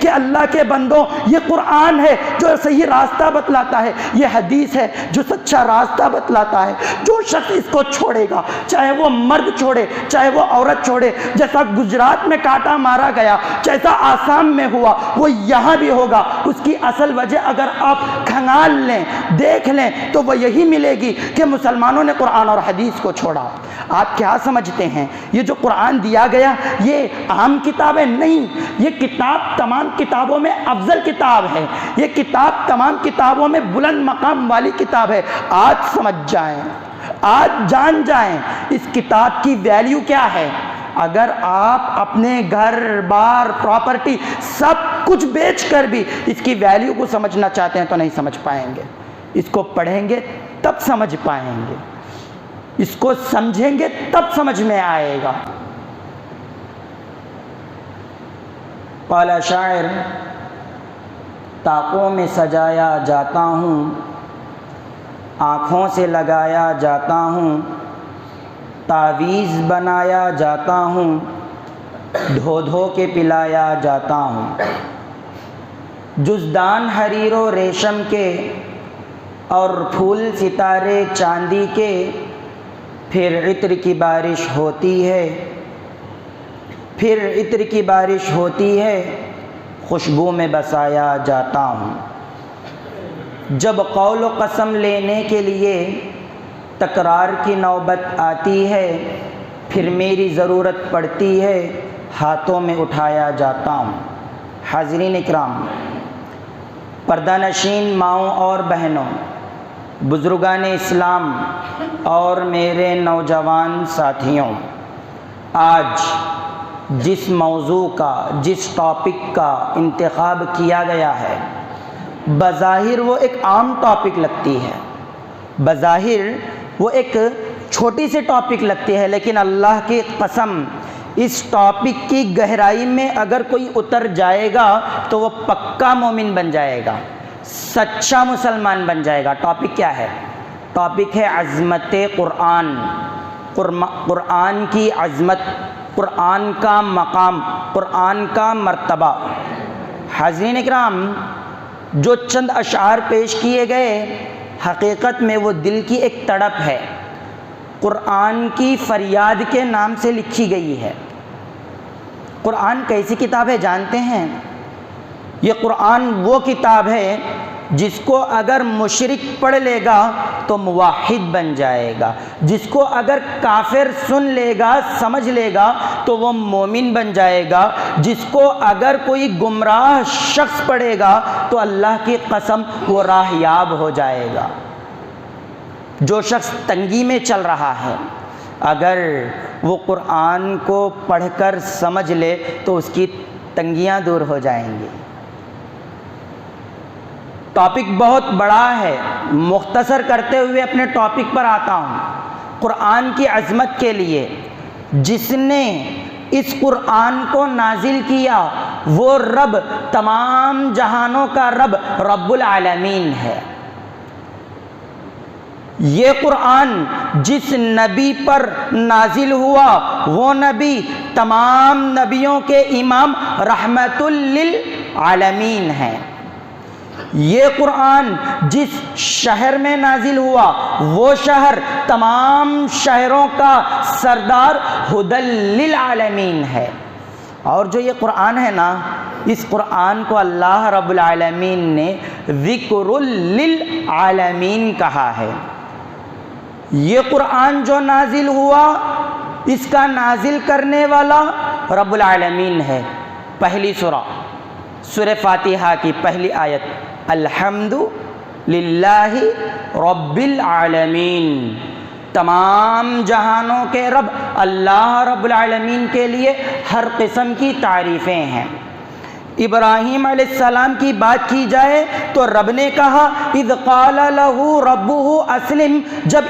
کہ اللہ کے بندوں یہ قرآن ہے جو صحیح راستہ بتلاتا ہے، یہ حدیث ہے جو سچا راستہ بتلاتا ہے۔ جو شخص اس کو چھوڑے گا، چاہے وہ مرد چھوڑے چاہے وہ عورت چھوڑے، جیسا گجرات میں کاٹا مارا گیا، جیسا آسام میں ہوا وہ یہاں بھی ہوگا۔ اس کی اصل وجہ اگر آپ کھنگال لیں، دیکھ لیں، تو وہ یہی ملے گی کہ مسلمانوں نے قرآن اور حدیث کو چھوڑا۔ آپ کیا سمجھتے ہیں یہ جو قرآن دیا گیا یہ عام کتابیں نہیں، یہ کتاب تمام کتابوں میں افضل کتاب ہے، یہ کتاب تمام کتابوں میں بلند مقام والی کتاب ہے۔ آج سمجھ جائیں، آج جان جائیں اس کتاب کی ویلیو کیا ہے۔ اگر آپ اپنے گھر بار پراپرٹی سب کچھ بیچ کر بھی اس کی ویلیو کو سمجھنا چاہتے ہیں تو نہیں سمجھ پائیں گے۔ اس کو پڑھیں گے تب سمجھ پائیں گے، اس کو سمجھیں گے تب سمجھ میں آئے گا۔ قال شاعر، طاقوں میں سجایا جاتا ہوں، آنکھوں سے لگایا جاتا ہوں، تعویذ بنایا جاتا ہوں، دھو دھو کے پلایا جاتا ہوں۔ جزدان حریر و ریشم کے اور پھول ستارے چاندی کے، پھر عطر کی بارش ہوتی ہے، پھر عطر کی بارش ہوتی ہے، خوشبو میں بسایا جاتا ہوں۔ جب قول و قسم لینے کے لیے تکرار کی نوبت آتی ہے، پھر میری ضرورت پڑتی ہے، ہاتھوں میں اٹھایا جاتا ہوں۔ حاضرین اکرام، پردہ نشین ماؤں اور بہنوں، بزرگان اسلام اور میرے نوجوان ساتھیوں، آج جس موضوع کا، جس ٹاپک کا انتخاب کیا گیا ہے، بظاہر وہ ایک عام ٹاپک لگتی ہے، بظاہر وہ ایک چھوٹی سی ٹاپک لگتی ہے، لیکن اللہ کی قسم اس ٹاپک کی گہرائی میں اگر کوئی اتر جائے گا تو وہ پکا مومن بن جائے گا، سچا مسلمان بن جائے گا۔ ٹاپک کیا ہے؟ ٹاپک ہے عظمت قرآن، قرآن کی عظمت، قرآن کا مقام، قرآن کا مرتبہ۔ حاضرین اکرام، جو چند اشعار پیش کیے گئے حقیقت میں وہ دل کی ایک تڑپ ہے، قرآن کی فریاد کے نام سے لکھی گئی ہے۔ قرآن کیسی کتاب ہے جانتے ہیں؟ یہ قرآن وہ کتاب ہے جس کو اگر مشرک پڑھ لے گا تو موحد بن جائے گا، جس کو اگر کافر سن لے گا، سمجھ لے گا تو وہ مومن بن جائے گا، جس کو اگر کوئی گمراہ شخص پڑھے گا تو اللہ کی قسم وہ راہ یاب ہو جائے گا۔ جو شخص تنگی میں چل رہا ہے اگر وہ قرآن کو پڑھ کر سمجھ لے تو اس کی تنگیاں دور ہو جائیں گی۔ ٹاپک بہت بڑا ہے، مختصر کرتے ہوئے اپنے ٹاپک پر آتا ہوں۔ قرآن کی عظمت کے لیے جس نے اس قرآن کو نازل کیا وہ رب تمام جہانوں کا رب، رب العالمین ہے۔ یہ قرآن جس نبی پر نازل ہوا وہ نبی تمام نبیوں کے امام، رحمت للعالمین ہے۔ یہ قرآن جس شہر میں نازل ہوا وہ شہر تمام شہروں کا سردار، ہدی للعالمین ہے۔ اور جو یہ قرآن ہے نا، اس قرآن کو اللہ رب العالمین نے ذکر للعالمین کہا ہے۔ یہ قرآن جو نازل ہوا اس کا نازل کرنے والا رب العالمین ہے۔ پہلی سورہ فاتحہ کی پہلی آیت، الحمد للہ رب العالمین، تمام جہانوں کے رب اللہ رب العالمین کے لیے ہر قسم کی تعریفیں ہیں۔ ابراہیم علیہ السلام کی بات کی جائے تو رب نے کہا اذ قال له ربه اسلم، جب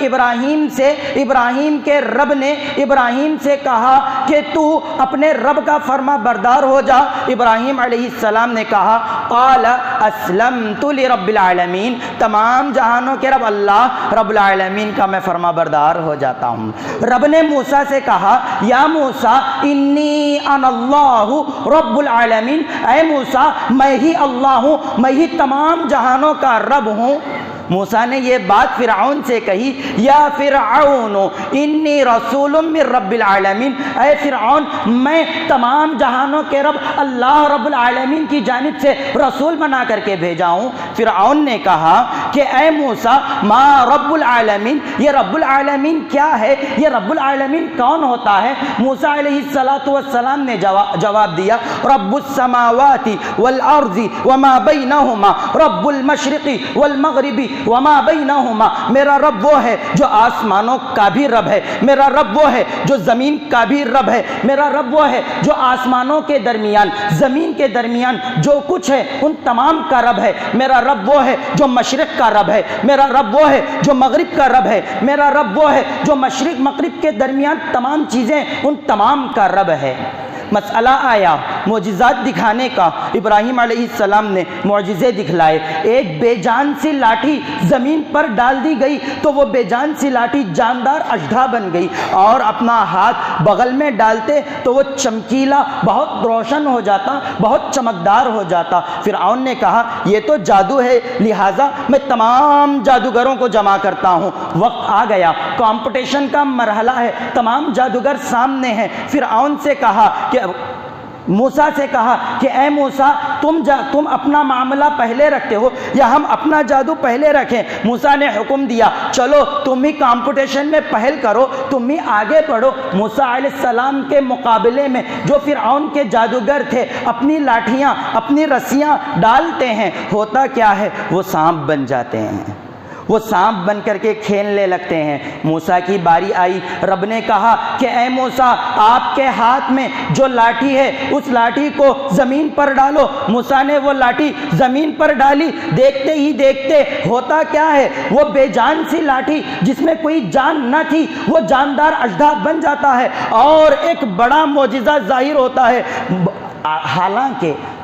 ابراہیم کے رب نے ابراہیم سے کہا کہ تو اپنے رب کا فرما بردار ہو جا، ابراہیم علیہ السلام نے کہا قال اسلمت لرب العالمین، تمام جہانوں کے رب اللہ رب العالمین کا میں فرما بردار ہو جاتا ہوں۔ رب نے موسیٰ سے کہا یا موسیٰ انی انا اللہ رب العالمین، اے موسیٰ میں ہی اللہ ہوں، میں ہی تمام جہانوں کا رب ہوں۔ موسیٰ نے یہ بات فرعون سے کہی، یا فرعون انی رسول من رب العالمین، اے فرعون میں تمام جہانوں کے رب اللہ رب العالمین کی جانب سے رسول بنا کر کے بھیجا ہوں۔ فرعون نے کہا کہ اے موسیٰ ما رب العالمین، یہ رب العالمین کیا ہے، یہ رب العالمین کون ہوتا ہے؟ موسیٰ علیہ السلام نے جواب دیا، رب السماوات والارض وما بینہما، رب المشرق والمغرب وما بینہما، میرا رب وہ ہے جو آسمانوں کا بھی رب ہے، میرا رب وہ ہے جو زمین کا بھی رب ہے، میرا رب وہ ہے جو آسمانوں کے درمیان زمین کے درمیان جو کچھ ہے ان تمام کا رب ہے، میرا رب وہ ہے جو مشرق کا رب ہے، میرا رب وہ ہے جو مغرب کا رب ہے، میرا رب وہ ہے جو مشرق مغرب کے درمیان تمام چیزیں ان تمام کا رب ہے۔ مسئلہ آیا معجزات دکھانے کا، ابراہیم علیہ السلام نے معجزے دکھلائے، ایک بے جان سی لاٹھی زمین پر ڈال دی گئی تو وہ بے جان سی لاٹھی جاندار اژدھا بن گئی، اور اپنا ہاتھ بغل میں ڈالتے تو وہ چمکیلا بہت روشن ہو جاتا، بہت چمکدار ہو جاتا۔ فرعون نے کہا یہ تو جادو ہے، لہٰذا میں تمام جادوگروں کو جمع کرتا ہوں۔ وقت آ گیا، کمپٹیشن کا مرحلہ ہے، تمام جادوگر سامنے ہیں۔ فرعون سے کہا کہ موسیٰ سے کہا کہ اے موسیٰ تم اپنا معاملہ پہلے رکھتے ہو یا ہم اپنا جادو پہلے رکھیں؟ موسیٰ نے حکم دیا چلو تم ہی کمپٹیشن میں پہل کرو، تم ہی آگے بڑھو۔ موسیٰ علیہ السلام کے مقابلے میں جو فرعون کے جادوگر تھے اپنی لاٹھیاں اپنی رسیاں ڈالتے ہیں، ہوتا کیا ہے وہ سانپ بن جاتے ہیں، وہ سانپ بن کر کے کھیلنے لگتے ہیں۔ موسیٰ کی باری آئی، رب نے کہا کہ اے موسیٰ آپ کے ہاتھ میں جو لاٹھی ہے اس لاٹھی کو زمین پر ڈالو۔ موسیٰ نے وہ لاٹھی زمین پر ڈالی، دیکھتے ہی دیکھتے ہوتا کیا ہے وہ بے جان سی لاٹھی جس میں کوئی جان نہ تھی وہ جاندار اژدھا بن جاتا ہے اور ایک بڑا معجزہ ظاہر ہوتا ہے۔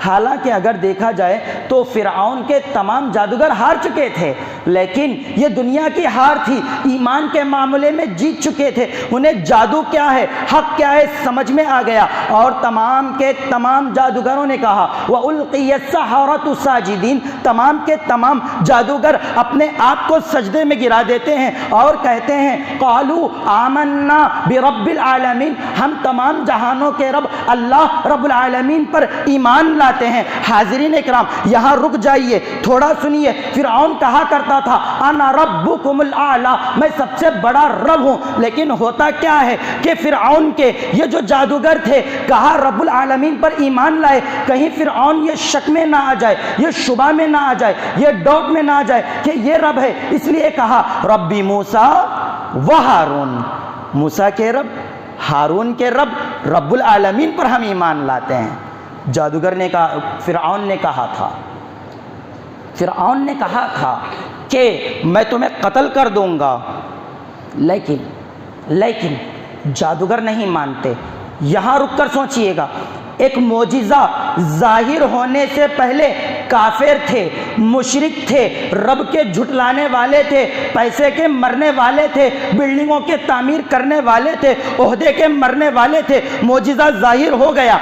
حالانکہ اگر دیکھا جائے تو فرعون کے تمام جادوگر ہار چکے تھے، لیکن یہ دنیا کی ہار تھی، ایمان کے معاملے میں جیت چکے تھے، انہیں جادو کیا ہے حق کیا ہے سمجھ میں آ گیا، اور تمام کے تمام جادوگروں نے کہا وَأُلْقِيَ السَّحَرَةُ سَاجِدِينَ، تمام کے تمام جادوگر اپنے آپ کو سجدے میں گرا دیتے ہیں اور کہتے ہیں قَالُوا آمَنَّا بِرَبِّ الْعَالَمِينَ، ہم تمام جہانوں کے رب اللہ رب العالمین پر ایمان لاتے ہیں۔ حاضرین اکرام یہاں رک جائیے، تھوڑا سنیے۔ فرعون کہا کرتا تھا انا ربکم الاعلی، میں سب سے بڑا رب ہوں، لیکن ہوتا کیا ہے کہ فرعون کے یہ جو جادوگر تھے کہا رب العالمین پر ایمان لائے، کہیں فرعون یہ شک میں نہ آ جائے، یہ شبہ میں نہ آ جائے، یہ ڈاؤٹ میں نہ آ جائے کہ یہ رب ہے، اس لیے کہا ربی موسیٰ و ہارون، موسیٰ کے رب ہارون کے رب رب العالمین پر ہم ایمان لاتے ہیں۔ جادوگر نے کہا، فرعون نے کہا تھا کہ میں تمہیں قتل کر دوں گا، لیکن جادوگر نہیں مانتے۔ یہاں رک کر سوچئے گا، ایک معجزہ ظاہر ہونے سے پہلے کافر تھے، مشرک تھے، رب کے جھٹلانے والے تھے، پیسے کے مرنے والے تھے، بلڈنگوں کے تعمیر کرنے والے تھے، عہدے کے مرنے والے تھے۔ معجزہ ظاہر ہو گیا،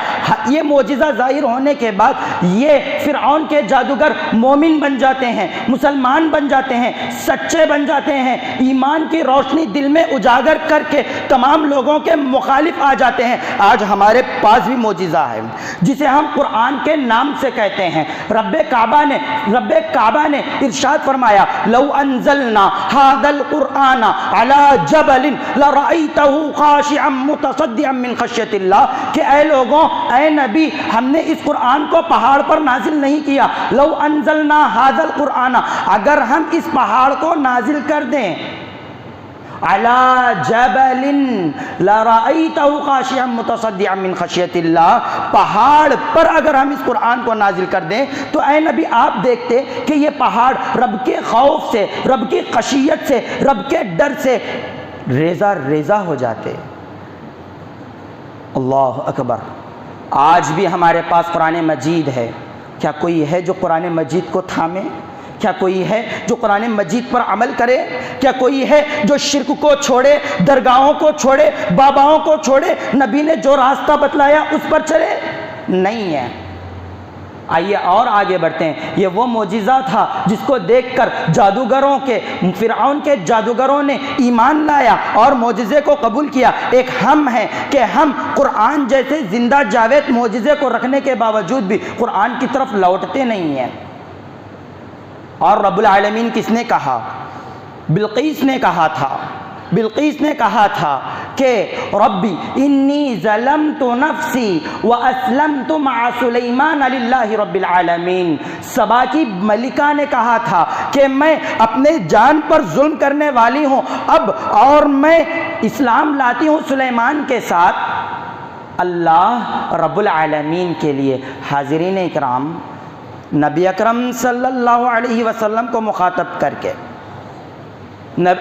یہ معجزہ ظاہر ہونے کے بعد یہ فرعون کے جادوگر مومن بن جاتے ہیں، مسلمان بن جاتے ہیں، سچے بن جاتے ہیں، ایمان کی روشنی دل میں اجاگر کر کے تمام لوگوں کے مخالف آ جاتے ہیں۔ آج ہمارے پاس بھی معجزہ ہے جسے ہم قرآن کے نام سے کہتے ہیں۔ رب کعبہ نے ارشاد فرمایا لو انزلنا هذا القرآن على جبل لرأيته خاشعا متصدعا من خشية الله، کہ اے لوگوں، اے نبی، ہم نے اس قرآن کو پہاڑ پر نازل نہیں کیا۔ لو انزلنا هذا القرآن، اگر ہم اس پہاڑ کو نازل کر دیں علی جبل لرأیتہ خاشعا متصدعا من خشیۃ اللہ، پہاڑ پر اگر ہم اس قرآن کو نازل کر دیں تو اے نبی آپ دیکھتے کہ یہ پہاڑ رب کے خوف سے، رب کی خشیت سے، رب کے ڈر سے ریزہ ریزہ ہو جاتے۔ اللہ اکبر۔ آج بھی ہمارے پاس قرآن مجید ہے، کیا کوئی ہے جو قرآن مجید کو تھامے؟ کیا کوئی ہے جو قرآن مجید پر عمل کرے؟ کیا کوئی ہے جو شرک کو چھوڑے، درگاہوں کو چھوڑے، باباؤں کو چھوڑے، نبی نے جو راستہ بتلایا اس پر چلے؟ نہیں ہے۔ آئیے اور آگے بڑھتے ہیں۔ یہ وہ معجزہ تھا جس کو دیکھ کر جادوگروں کے، فرعون کے جادوگروں نے ایمان لایا اور معجزے کو قبول کیا۔ ایک ہم ہیں کہ ہم قرآن جیسے زندہ جاوید معجزے کو رکھنے کے باوجود بھی قرآن کی طرف لوٹتے نہیں ہیں۔ اور رب العالمین کس نے کہا؟ بلقیس نے کہا تھا، بلقیس نے کہا تھا کہ ربی انی ظلمت نفسی واسلمت مع سلیمان للہ رب العالمین۔ سبا کی ملکہ نے کہا تھا کہ میں اپنے جان پر ظلم کرنے والی ہوں اب، اور میں اسلام لاتی ہوں سلیمان کے ساتھ اللہ رب العالمین کے لیے۔ حاضرین اکرام، نبی اکرم صلی اللہ علیہ وسلم کو مخاطب کر کے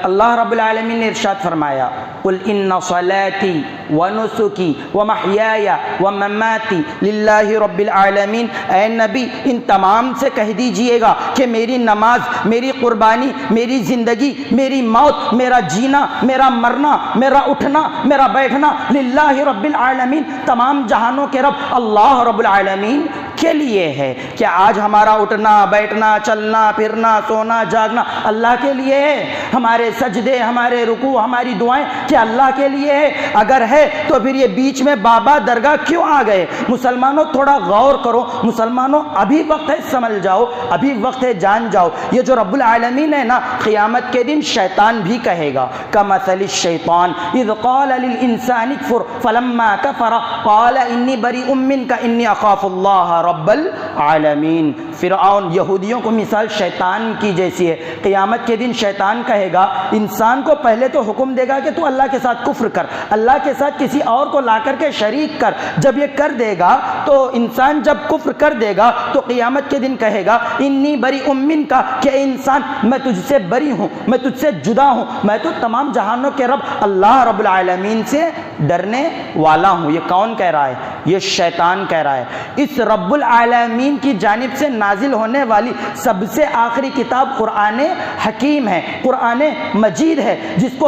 اللہ رب العالمین نے ارشاد فرمایا قل ان صلاتی ونسکی ومحیای ومماتی للہ رب العالمین۔ اے نبی ان تمام سے کہہ دیجئے گا کہ میری نماز، میری قربانی، میری زندگی، میری موت، میرا جینا، میرا مرنا، میرا اٹھنا، میرا بیٹھنا للہ رب العالمین، تمام جہانوں کے رب اللہ رب العالمین کے لیے ہے۔ کیا آج ہمارا اٹھنا بیٹھنا چلنا پھرنا سونا جاگنا اللہ کے لیے ہے؟ ہمارے سجدے، ہمارے رکوع، ہماری دعائیں کیا اللہ کے لیے ہے؟ اگر ہے تو پھر یہ بیچ میں بابا درگاہ کیوں آ گئے؟ مسلمانوں تھوڑا غور کرو، مسلمانوں ابھی وقت ہے سمجھ جاؤ، ابھی وقت ہے جان جاؤ۔ یہ جو رب العالمین ہے نا، قیامت کے دن شیطان بھی کہے گا کمثل الشیطان اذ قال للانسان اکفر فلما کفر قال انی بریء منک انی اخاف اللہ رب العالمین۔ فرعون، یہودیوں کو مثال شیطان کی جیسی ہے۔ قیامت کے دن شیطان کہے گا، انسان کو پہلے تو حکم دے گا کہ تو اللہ کے ساتھ کفر کر، اللہ کے ساتھ کسی اور کو لا کر کے شریک کر۔ جب یہ کر دے گا تو انسان جب کفر کر دے گا تو قیامت کے دن کہے گا انی بریء منک، کہ انسان میں تجھ سے بری ہوں، میں تجھ سے جدا ہوں، میں تو تمام جہانوں کے رب اللہ رب العالمین سے ڈرنے والا ہوں۔ یہ کون کہہ رہا ہے؟ یہ شیطان کہہ رہا ہے۔ اس رب العالمین کی جانب سے نازل ہونے والی سب سے آخری کتاب قرآن حکیم ہے، قرآن مجید ہے، جس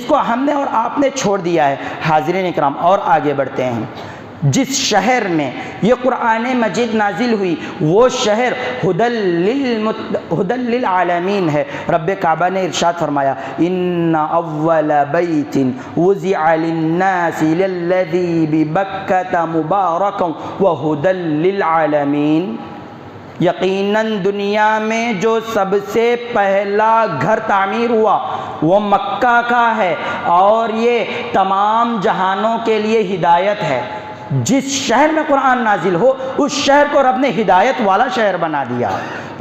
کو ہم نے اور آپ نے چھوڑ دیا ہے۔ حاضرین اکرام، اور آگے بڑھتے ہیں۔ جس شہر میں یہ قرآن مجید نازل ہوئی وہ شہر ہدی للعالمین ہے۔ رب کعبہ نے ارشاد فرمایا ان اول بیت وضع للناس للذی ببکۃ مبارکا وہدی للعالمین۔ یقیناً دنیا میں جو سب سے پہلا گھر تعمیر ہوا وہ مکہ کا ہے اور یہ تمام جہانوں کے لیے ہدایت ہے۔ جس شہر میں قرآن نازل ہو اس شہر کو رب نے ہدایت والا شہر بنا دیا۔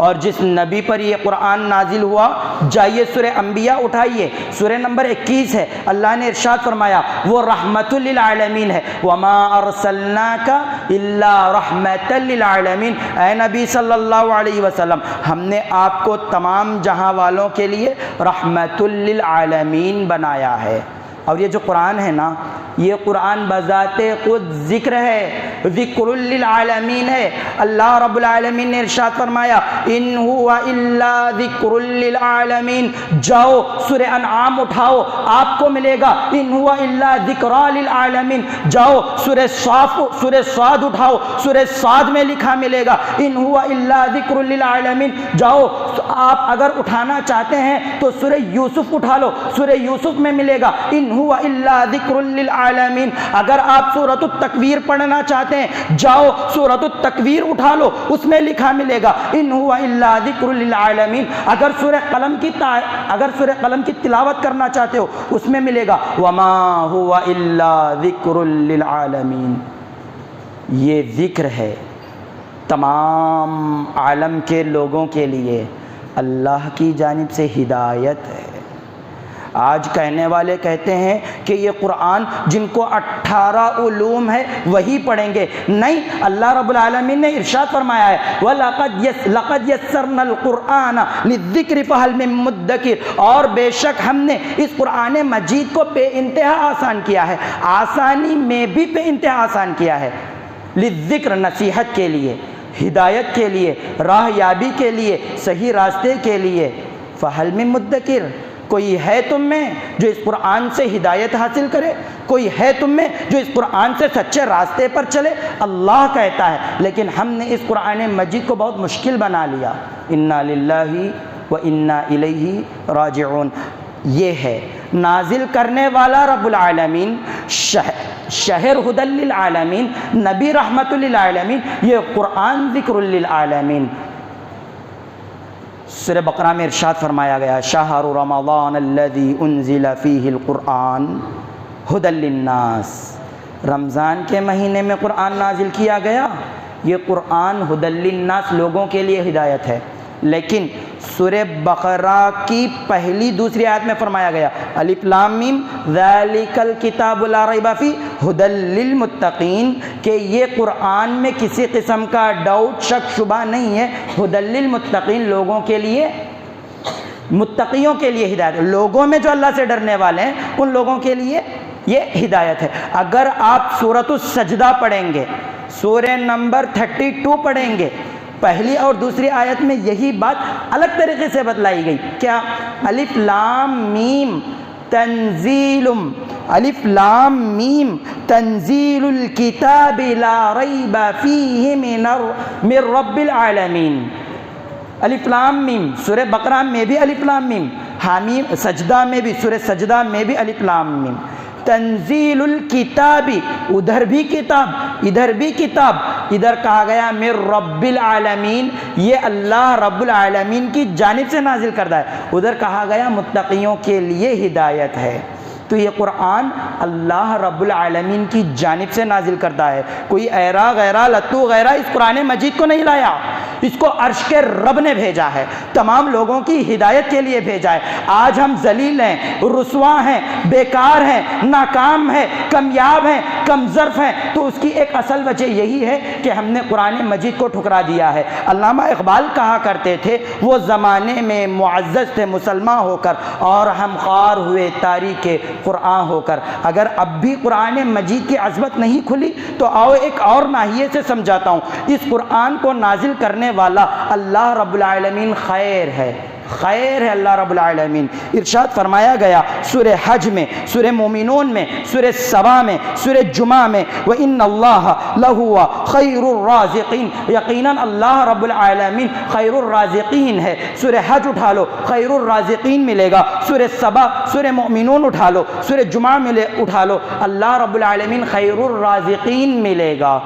اور جس نبی پر یہ قرآن نازل ہوا، جائیے سورہ انبیاء اٹھائیے، سورہ نمبر 21 ہے۔ اللہ نے ارشاد فرمایا وہ رحمت للعالمین ہے، وما ارسلناک الا رحمت للعالمین۔ اے نبی صلی اللہ علیہ وسلم، ہم نے آپ کو تمام جہاں والوں کے لیے رحمت للعالمین بنایا ہے۔ اور یہ جو قرآن ہے نا، یہ قرآن بذات خود ذکر ہے، ذکر للعالمین ہے۔ اللہ رب العالمین نے ارشاد فرمایا ان هو الا ذکر للعالمین۔ جاؤ سورہ انعام اٹھاؤ، آپ کو ملے گا ان هو الا ذکر للعالمین۔ جاؤ سورہ صاد اٹھاؤ، سورہ صاد میں لکھا ملے گا ان هو الا ذکر للعالمین۔ جاؤ آپ اگر اٹھانا چاہتے ہیں تو سورہ یوسف اٹھا لو، سورہ یوسف میں ملے گا ان هو الا ذکر للعالمین۔ اگر آپ سورۃ التکویر پڑھنا چاہتے ہیں جاؤ سورۃ التکویر اٹھا لو، اس میں لکھا ملے گا ان هو الا ذکر للعالمین۔ اگر سورہ قلم کی تلاوت کرنا چاہتے ہو اس میں ملے گا وما هو الا ذکر للعالمین۔ یہ ذکر ہے تمام عالم کے لوگوں کے لیے، اللہ کی جانب سے ہدایت ہے۔ آج کہنے والے کہتے ہیں کہ یہ قرآن جن کو 18 علوم ہے وہی پڑھیں گے، نہیں، اللہ رب العالمین نے ارشاد فرمایا ہے وَلَقَدْ يَسَّرْنَا الْقُرْآنَ لِلذِّكْرِ فَهَلْ مِن مُدَّكِرٍ۔ اور بے شک ہم نے اس قرآن مجید کو بے انتہا آسان کیا ہے، آسانی میں بھی بے انتہا آسان کیا ہے، للذکر، نصیحت کے لیے، ہدایت کے لیے، راہ یابی کے لیے، صحیح راستے کے لیے۔ فَهَلْ مِن مُدَّكِرٍ، کوئی ہے تم میں جو اس قرآن سے ہدایت حاصل کرے؟ کوئی ہے تم میں جو اس قرآن سے سچے راستے پر چلے؟ اللہ کہتا ہے، لیکن ہم نے اس قرآن مجید کو بہت مشکل بنا لیا۔ انا للہ و انا الیہ راجعون۔ یہ ہے نازل کرنے والا رب العالمین، شہر ھدی للعالمین، نبی رحمت للعالمین، یہ قرآن ذکر للعالمین۔ سورہ بقرہ میں ارشاد فرمایا گیا شہر رمضان الذی انزل فیہ القرآن ھدی للناس۔ رمضان کے مہینے میں قرآن نازل کیا گیا، یہ قرآن ھدی للناس، لوگوں کے لیے ہدایت ہے۔ لیکن سورہ بقرہ کی پہلی دوسری آیت میں فرمایا گیا الف لام میم ذالک الکتاب لا ریب فیہ ھدی للمتقین، کہ یہ قرآن میں کسی قسم کا ڈاؤٹ، شک، شبہ نہیں ہے، ھدی للمتقین، لوگوں کے لیے، متقیوں کے لیے ہدایت ہے۔ لوگوں میں جو اللہ سے ڈرنے والے ہیں ان لوگوں کے لیے یہ ہدایت ہے۔ اگر آپ سورۃ السجدہ پڑھیں گے، سورہ نمبر 32 پڑھیں گے، پہلی اور دوسری آیت میں یہی بات الگ طریقے سے بتلائی گئی۔ کیا؟ الف لام میم تنزیل، الف لام میم تنزیل الکتاب لا ریب فیہ من رب العالمین۔ الف لام میم، سورہ بقرہ میں بھی الف لام میم، حامیم سجدہ میں بھی، سورہ سجدہ میں بھی الف لام میم۔ تنزیل الکتاب، ادھر بھی کتاب ادھر بھی کتاب، ادھر کہا گیا من رب العالمین، یہ اللہ رب العالمین کی جانب سے نازل کردہ ہے، ادھر کہا گیا متقیوں کے لیے ہدایت ہے۔ تو یہ قرآن اللہ رب العالمین کی جانب سے نازل کردہ ہے، کوئی ایرا غیرہ لتو غیرہ اس قرآن مجید کو نہیں لایا، اس کو عرش کے رب نے بھیجا ہے، تمام لوگوں کی ہدایت کے لیے بھیجا ہے۔ آج ہم ذلیل ہیں، رسوا ہیں، بیکار ہیں، ناکام ہیں، کمیاب ہیں، کم ظرف ہیں، تو اس کی ایک اصل وجہ یہی ہے کہ ہم نے قرآن مجید کو ٹھکرا دیا ہے۔ علامہ اقبال کہا کرتے تھے وہ زمانے میں معزز تھے مسلمان ہو کر، اور ہم خوار ہوئے تاریخ قرآن ہو کر۔ اگر اب بھی قرآن مجید کی عظمت نہیں کھلی تو آؤ ایک اور ناحیے سے سمجھاتا ہوں۔ اس قرآن کو نازل کرنے والا اللہ رب العالمین خیر ہے، خیر ہے اللہ رب العالمین۔ ارشاد فرمایا گیا سورہ حج میں، سورہ مومنون میں، سورہ سبا میں، سورہ جمعہ میں وَإِنَّ اللَّهَ لَهُوَ خَيْرُ الرَّازِقِينَ، یقیناً اللہ رب العالمین خیر الرازقین ہے۔ سورہ حج اٹھا لو خیر الرازقین ملے گا، سورہ سبا، سورہ مومنون اٹھا لو، سورہ جمعہ اٹھا لو، اللہ رب العالمین خیر الرازقین ملے گا۔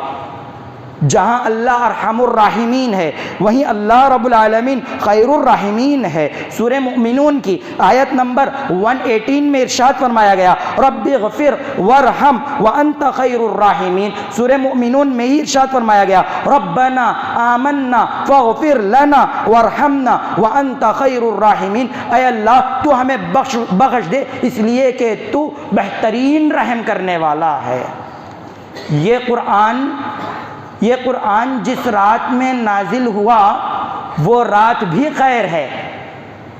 جہاں اللہ ارحم الراحمین ہے وہیں اللہ رب العالمین خیر الراحمین ہے۔ سورہ مؤمنون کی آیت نمبر 118 میں ارشاد فرمایا گیا رب اغفر وارحم وانت خیر الراحمین۔ سورہ مؤمنون میں ہی ارشاد فرمایا گیا ربنا آمنا فاغفر لنا وارحمنا وانت خیر الراحمین، اے اللہ تو ہمیں بخش دے اس لیے کہ تو بہترین رحم کرنے والا ہے۔ یہ قرآن جس رات میں نازل ہوا وہ رات بھی خیر ہے۔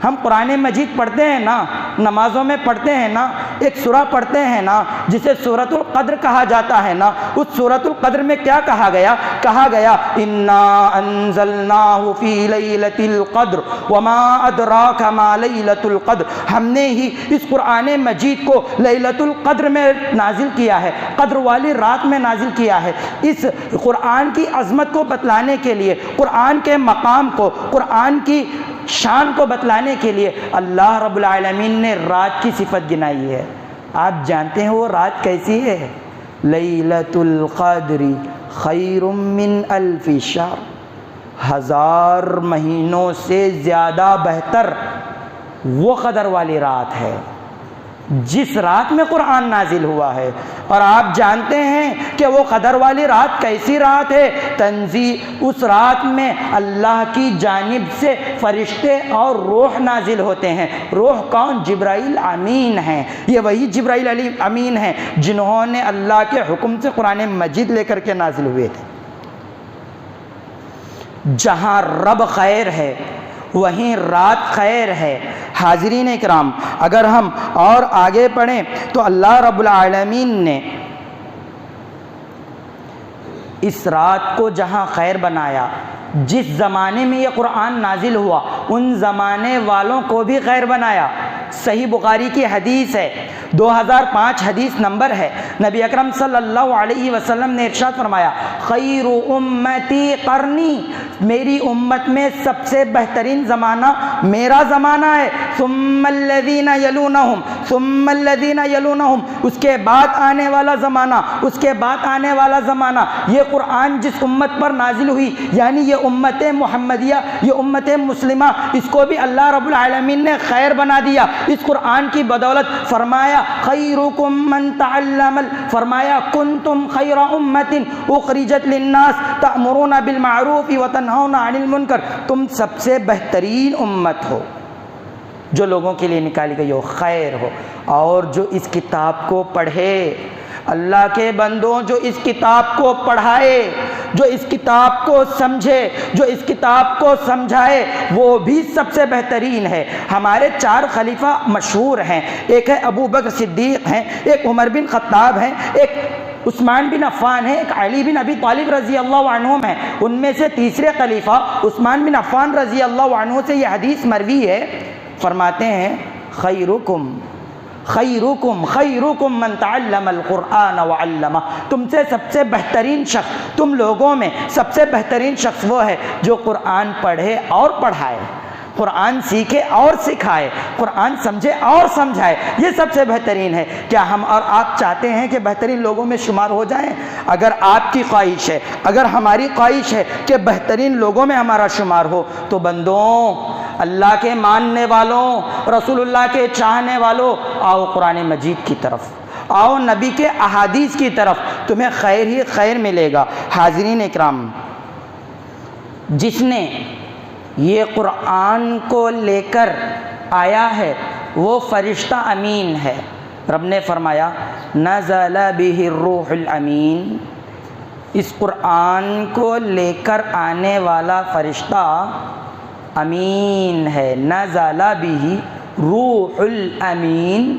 ہم قرآن مجید پڑھتے ہیں نا، نمازوں میں پڑھتے ہیں نا، ایک سورہ پڑھتے ہیں نا جسے سورۃ القدر کہا جاتا ہے نا، اس سورۃ القدر میں کیا کہا گیا؟ کہا گیا انا انزلناہ فی لیلۃ القدر وما ادراک ما لیلۃ القدر، ہم نے ہی اس قرآن مجید کو لیلۃ القدر میں نازل کیا ہے، قدر والی رات میں نازل کیا ہے۔ اس قرآن کی عظمت کو بتلانے کے لیے، قرآن کے مقام کو، قرآن کی شان کو بتلانے کے لیے اللہ رب العالمین نے رات کی صفت گنائی ہے۔ آپ جانتے ہیں وہ رات کیسی ہے؟ لیلۃ القدر خیر من الف شہر، 1000 مہینوں سے زیادہ بہتر وہ قدر والی رات ہے جس رات میں قرآن نازل ہوا ہے۔ اور آپ جانتے ہیں کہ وہ قدر والی رات کیسی رات ہے؟ اس رات میں اللہ کی جانب سے فرشتے اور روح نازل ہوتے ہیں۔ روح کون؟ جبرائیل امین ہیں۔ یہ وہی جبرائیل امین ہیں جنہوں نے اللہ کے حکم سے قرآن مجید لے کر کے نازل ہوئے تھے۔ جہاں رب خیر ہے وہیں رات خیر ہے۔ حاضرین اکرام، اگر ہم اور آگے پڑھیں تو اللہ رب العالمین نے اس رات کو جہاں خیر بنایا، جس زمانے میں یہ قرآن نازل ہوا ان زمانے والوں کو بھی خیر بنایا۔ صحیح بخاری کی حدیث ہے، 2005 حدیث نمبر ہے۔ نبی اکرم صلی اللہ علیہ وسلم نے ارشاد فرمایا خیر امتی قرنی، میری امت میں سب سے بہترین زمانہ میرا زمانہ ہے، ثم الذین یلونہم، ثم الذین یلونہم، اس کے بعد آنے والا زمانہ، اس کے بعد آنے والا زمانہ۔ یہ قرآن جس امت پر نازل ہوئی، یعنی یہ امت محمدیہ، یہ امت مسلمہ، اس کو بھی اللہ رب العالمین نے خیر بنا دیا اس قرآن کی بدولت۔ فرمایا خیرکم من تعلم، فرمایا کنتم خیر امت اخرجت للناس تأمرون بالمعروف وتنہون عن المنکر، تم سب سے بہترین امت ہو جو لوگوں کے لیے نکالی گئی ہو، خیر ہو، اور جو اس کتاب کو پڑھے، اللہ کے بندوں جو اس کتاب کو پڑھائے، جو اس کتاب کو سمجھے، جو اس کتاب کو سمجھائے، وہ بھی سب سے بہترین ہے۔ ہمارے 4 خلیفہ مشہور ہیں، ایک ہے ابو بکر صدیق ہیں، ایک عمر بن خطاب ہیں، ایک عثمان بن عفان ہے، ایک علی بن ابی طالب رضی اللہ عنہم ہیں۔ ان میں سے تیسرے خلیفہ عثمان بن عفان رضی اللہ عنہ سے یہ حدیث مروی ہے، فرماتے ہیں خیرکم خیرکم خیرکم من تعلم القرآن وعلمہ، تم سے سب سے بہترین شخص، تم لوگوں میں سب سے بہترین شخص وہ ہے جو قرآن پڑھے اور پڑھائے، قرآن سیکھے اور سکھائے، قرآن سمجھے اور سمجھائے، یہ سب سے بہترین ہے۔ کیا ہم اور آپ چاہتے ہیں کہ بہترین لوگوں میں شمار ہو جائیں؟ اگر آپ کی خواہش ہے، اگر ہماری خواہش ہے کہ بہترین لوگوں میں ہمارا شمار ہو، تو بندوں، اللہ کے ماننے والوں، رسول اللہ کے چاہنے والوں، آؤ قرآن مجید کی طرف، آؤ نبی کے احادیث کی طرف، تمہیں خیر ہی خیر ملے گا۔ حاضرین اکرام، جس نے یہ قرآن کو لے کر آیا ہے وہ فرشتہ امین ہے۔ رب نے فرمایا نزل بہ الروح الامین، اس قرآن کو لے کر آنے والا فرشتہ امین ہے۔ نزل بہ روح الامین،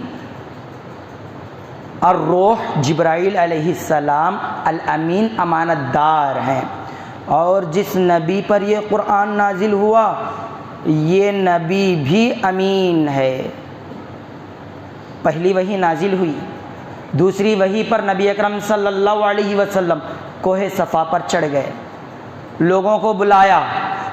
الروح جبرائیل علیہ السلام، الامین امانت دار ہیں۔ اور جس نبی پر یہ قرآن نازل ہوا یہ نبی بھی امین ہے۔ پہلی وحی نازل ہوئی، دوسری وحی پر نبی اکرم صلی اللہ علیہ وسلم کوہ صفا پر چڑھ گئے، لوگوں کو بلایا،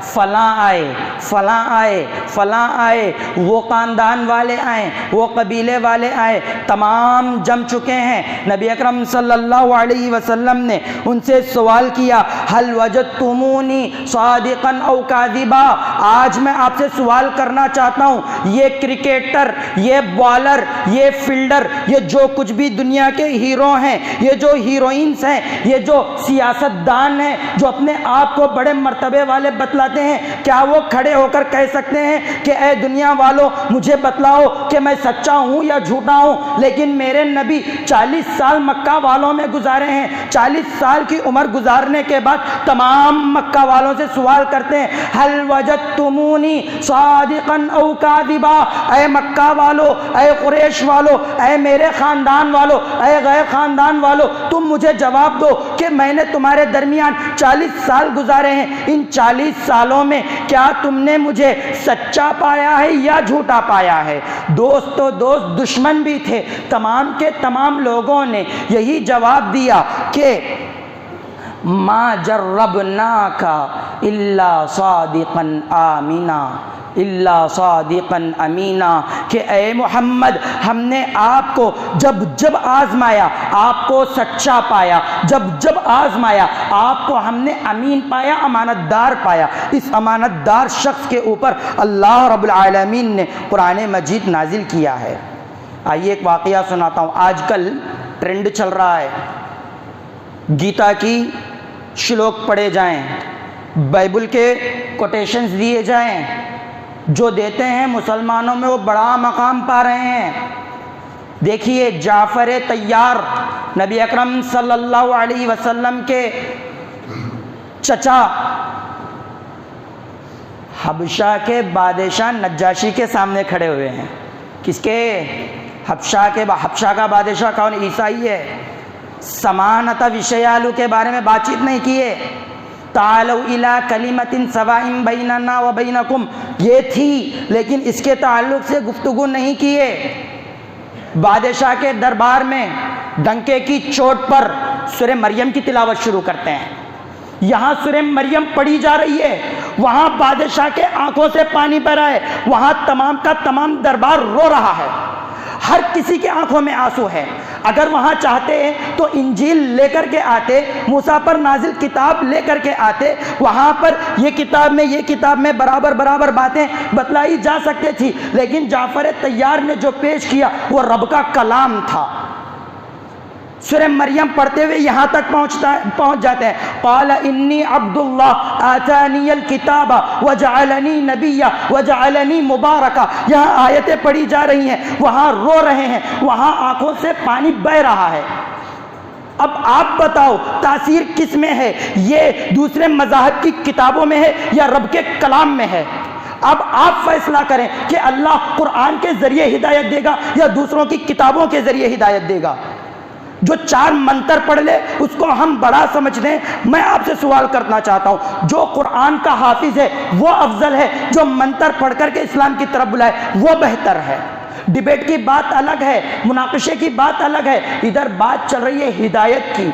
فلاں آئے، فلاں آئے، فلاں آئے، وہ خاندان والے آئے، وہ قبیلے والے آئے، تمام جم چکے ہیں۔ نبی اکرم صلی اللہ علیہ وسلم نے ان سے سوال کیا هل وجدتمونی صادقا او کاذبا، آج میں آپ سے سوال کرنا چاہتا ہوں، یہ کرکٹر، یہ بالر، یہ فیلڈر، یہ جو کچھ بھی دنیا کے ہیرو ہیں، یہ جو ہیروئنس ہیں، یہ جو سیاست دان ہیں جو اپنے آپ کو بڑے مرتبے والے بتلاتے ہیں، کیا وہ کھڑے ہو کر کہہ سکتے ہیں کہ اے دنیا والوں مجھے بتلاؤ کہ میں سچا ہوں یا جھوٹا ہوں؟ لیکن میرے نبی 40 سال مکہ والوں میں گزارے ہیں، 40 سال کی عمر گزارنے کے بعد تمام مکہ والوں سے سوال کرتے ہیں هل وجدتمونی صادقا او کاذبا، اے مکہ والو، اے قریش والو، اے میرے خاندان والو، اے غیر خاندان والو، تم مجھے جواب دو کہ میں نے تمہارے درمیان 40 سال گزارے ہیں، ان 40 سالوں میں کیا تم نے مجھے سچا پایا ہے یا جھوٹا پایا ہے؟ دوست تو دوست، دشمن بھی تھے، تمام کے تمام لوگوں نے یہی جواب دیا کہ ما جربناک الا صادقا آمنا، الا صادقا امینا، کہ اے محمد ہم نے آپ کو جب جب آزمایا آپ کو سچا پایا، جب جب آزمایا آپ کو ہم نے امین پایا، امانت دار پایا۔ اس امانت دار شخص کے اوپر اللہ رب العالمین نے قرآن مجید نازل کیا ہے۔ آئیے ایک واقعہ سناتا ہوں۔ آج کل ٹرینڈ چل رہا ہے گیتا کی شلوک پڑھے جائیں، بائبل کے کوٹیشنز دیے جائیں، جو دیتے ہیں مسلمانوں میں وہ بڑا مقام پا رہے ہیں۔ دیکھیے جعفر طیار نبی اکرم صلی اللہ علیہ وسلم کے چچا حبشہ کے بادشاہ نجاشی کے سامنے کھڑے ہوئے ہیں۔ کس کے؟ حبشہ کا بادشاہ کون؟ عیسائی ہے۔ سمانتا وشیالو کے بارے میں بات چیت نہیں کیے، تعالوا الی کلمۃ سواء بیننا و بینکم، یہ تھی لیکن اس کے تعلق سے گفتگو نہیں کیے۔ بادشاہ کے دربار میں ڈنکے کی چوٹ پر سورہ مریم کی تلاوت شروع کرتے ہیں۔ یہاں سورہ مریم پڑھی جا رہی ہے، وہاں بادشاہ کے آنکھوں سے پانی بہ رہا ہے، وہاں تمام کا تمام دربار رو رہا ہے، ہر کسی کے آنکھوں میں آنسو ہے۔ اگر وہاں چاہتے ہیں تو انجیل لے کر کے آتے، موسیٰ پر نازل کتاب لے کر کے آتے، وہاں پر یہ کتاب میں برابر باتیں بتلائی جا سکتے تھی، لیکن جعفر طیار نے جو پیش کیا وہ رب کا کلام تھا۔ سورہ مریم پڑھتے ہوئے یہاں تک پہنچ جاتے ہیں، قال انی عبد اللہ آتانی الکتاب وجعلنی نبیا وجعلنی مبارکا۔ یہاں آیتیں پڑھی جا رہی ہیں، وہاں رو رہے ہیں، وہاں آنکھوں سے پانی بہہ رہا ہے۔ اب آپ بتاؤ تاثیر کس میں ہے؟ یہ دوسرے مذاہب کی کتابوں میں ہے یا رب کے کلام میں ہے؟ اب آپ فیصلہ کریں کہ اللہ قرآن کے ذریعے ہدایت دے گا یا دوسروں کی کتابوں کے ذریعے ہدایت دے گا۔ جو 4 منتر پڑھ لے اس کو ہم بڑا سمجھ لیں۔ میں آپ سے سوال کرنا چاہتا ہوں، جو قرآن کا حافظ ہے وہ افضل ہے، جو منتر پڑھ کر کے اسلام کی طرف بلائے وہ بہتر ہے؟ ڈیبیٹ کی بات الگ ہے، مناقشے کی بات الگ ہے، ادھر بات چل رہی ہے ہدایت کی۔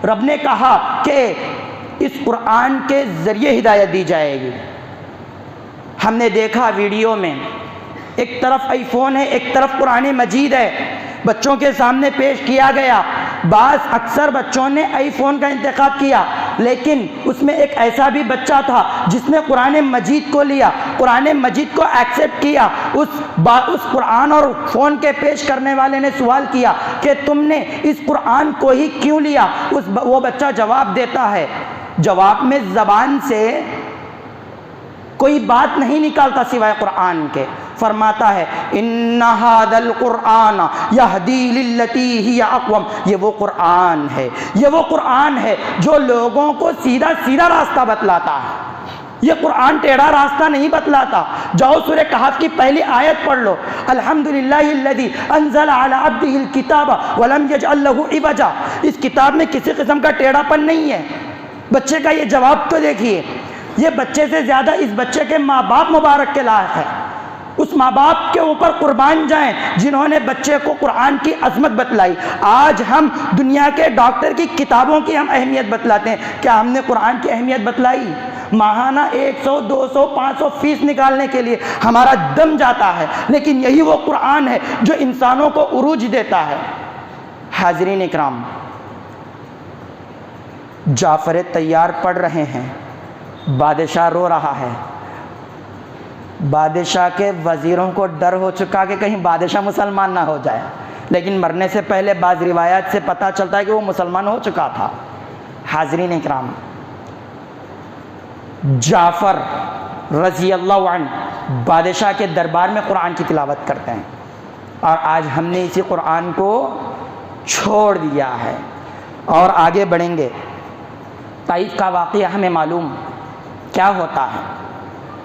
رب نے کہا کہ اس قرآن کے ذریعے ہدایت دی جائے گی۔ ہم نے دیکھا ویڈیو میں، ایک طرف آئی فون ہے، ایک طرف قرآن مجید ہے، بچوں کے سامنے پیش کیا گیا۔ اکثر بچوں نے آئی فون کا انتخاب کیا، لیکن اس میں ایک ایسا بھی بچہ تھا جس نے قرآن مجید کو لیا، قرآن مجید کو ایکسیپٹ کیا۔ اس قرآن اور فون کے پیش کرنے والے نے سوال کیا کہ تم نے اس قرآن کو ہی کیوں لیا؟ وہ بچہ جواب دیتا ہے، جواب میں زبان سے کوئی بات نہیں نکالتا سوائے قرآن کے، فرماتا ہے ان ھذا القرآن یہدی للتی ہی اقوم۔ یہ وہ قرآن ہے، یہ وہ قرآن ہے جو لوگوں کو سیدھا راستہ بتلاتا ہے۔ یہ قرآن ٹیڑھا راستہ نہیں بتلاتا۔ جاؤ سورہ کہف کی پہلی آیت پڑھ لو، الحمدللہ الذی انزل علی عبدہ الکتاب ولم یجعل لہ عوجا۔ اس کتاب میں کسی قسم کا ٹیڑھا پن نہیں ہے۔ بچے کا یہ جواب تو دیکھیے، یہ بچے سے زیادہ اس بچے کے ماں باپ مبارک کے لائق ہے۔ اس ماں باپ کے اوپر قربان جائیں جنہوں نے بچے کو قرآن کی عظمت بتلائی۔ آج ہم دنیا کے ڈاکٹر کی کتابوں کی ہم اہمیت بتلاتے ہیں، کیا ہم نے قرآن کی اہمیت بتلائی؟ ماہانہ 100 200 500 فیس نکالنے کے لیے ہمارا دم جاتا ہے، لیکن یہی وہ قرآن ہے جو انسانوں کو عروج دیتا ہے۔ حاضرین اکرام، جعفر طیار پڑھ رہے ہیں، بادشاہ رو رہا ہے۔ بادشاہ کے وزیروں کو ڈر ہو چکا کہ کہیں بادشاہ مسلمان نہ ہو جائے، لیکن مرنے سے پہلے بعض روایات سے پتہ چلتا ہے کہ وہ مسلمان ہو چکا تھا۔ حاضرین اکرام، جعفر رضی اللہ عنہ بادشاہ کے دربار میں قرآن کی تلاوت کرتے ہیں، اور آج ہم نے اسی قرآن کو چھوڑ دیا ہے اور آگے بڑھیں گے۔ طائف کا واقعہ ہمیں معلوم کیا ہوتا ہے۔